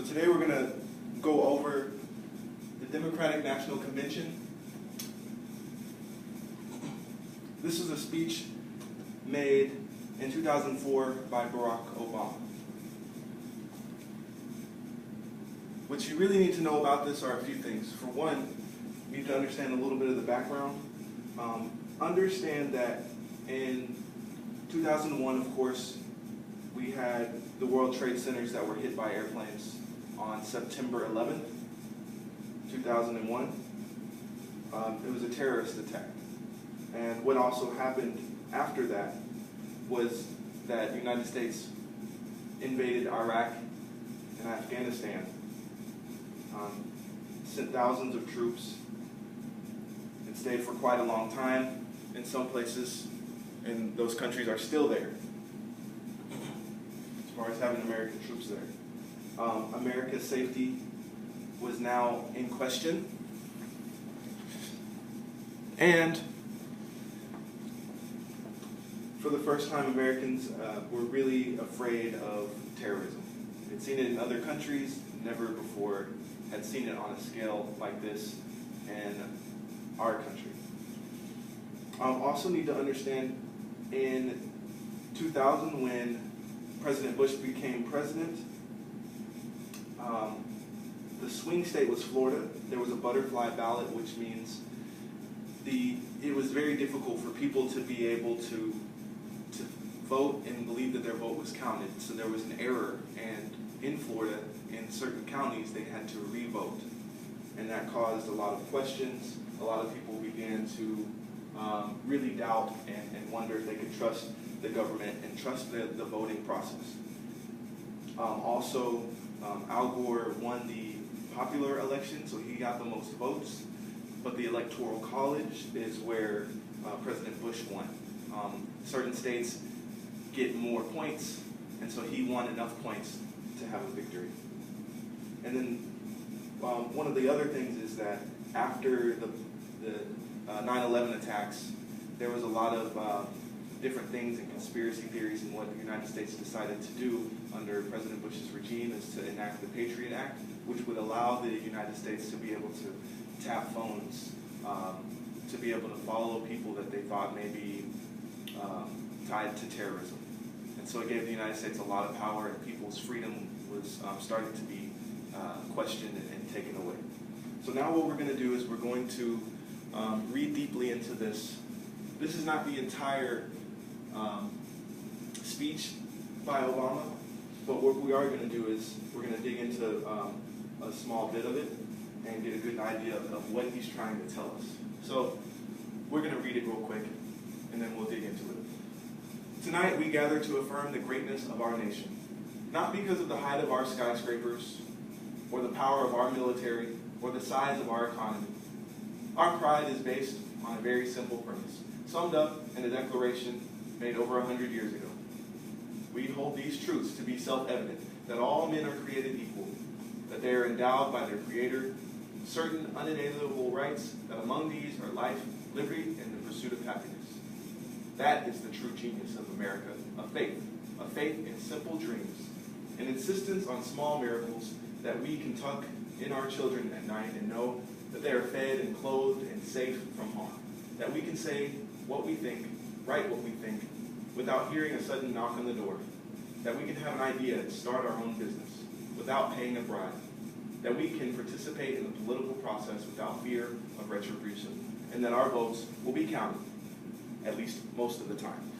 today we're going to go over the Democratic National Convention. This is a speech made in 2004 by Barack Obama. What you really need to know about this are a few things. For one, you need to understand a little bit of the background. Understand that in 2001, of course, we had the World Trade Centers that were hit by airplanes on September 11th, 2001. It was a terrorist attack. And what also happened after that was that the United States invaded Iraq and Afghanistan, sent thousands of troops, and stayed for quite a long time. In some places, and those countries are still there, as far as having American troops there. America's safety was now in question. And for the first time, Americans were really afraid of terrorism. They'd seen it in other countries, never before had seen it on a scale like this in our country. Also need to understand, in 2000, when President Bush became president, the swing state was Florida. There was a butterfly ballot, which means it was very difficult for people to be able to vote and believe that their vote was counted. So there was an error, and in Florida, in certain counties, they had to re-vote. And that caused a lot of questions. A lot of people began to really doubt and wonder if they could trust the government and trust the voting process. Also, Al Gore won the popular election, so he got the most votes, but the Electoral College is where President Bush won. Certain states get more points, and so he won enough points to have a victory. And then one of the other things is that after the 9/11 attacks, there was a lot of different things and conspiracy theories, and what the United States decided to do under President Bush's regime is to enact the Patriot Act, which would allow the United States to be able to tap phones, to be able to follow people that they thought may be tied to terrorism. And so it gave the United States a lot of power, and people's freedom was starting to be questioned and taken away. So now what we're going to do is we're going to read deeply into this. This is not the entire speech by Obama, but what we are going to do is we're going to dig into a small bit of it and get a good idea of what he's trying to tell us. So we're going to read it real quick, and then we'll dig into it. Tonight we gather to affirm the greatness of our nation, not because of the height of our skyscrapers, or the power of our military, or the size of our economy. Our pride is based on a very simple premise, summed up in a declaration made over 100 years ago. We hold these truths to be self-evident, that all men are created equal, that they are endowed by their Creator certain unalienable rights, that among these are life, liberty, and the pursuit of happiness. That is the true genius of America, a faith in simple dreams, an insistence on small miracles that we can tuck in our children at night and know that they are fed and clothed and safe from harm, that we can say what we think, write what we think, without hearing a sudden knock on the door, that we can have an idea and start our own business without paying a bribe, that we can participate in the political process without fear of retribution, and that our votes will be counted, at least most of the time.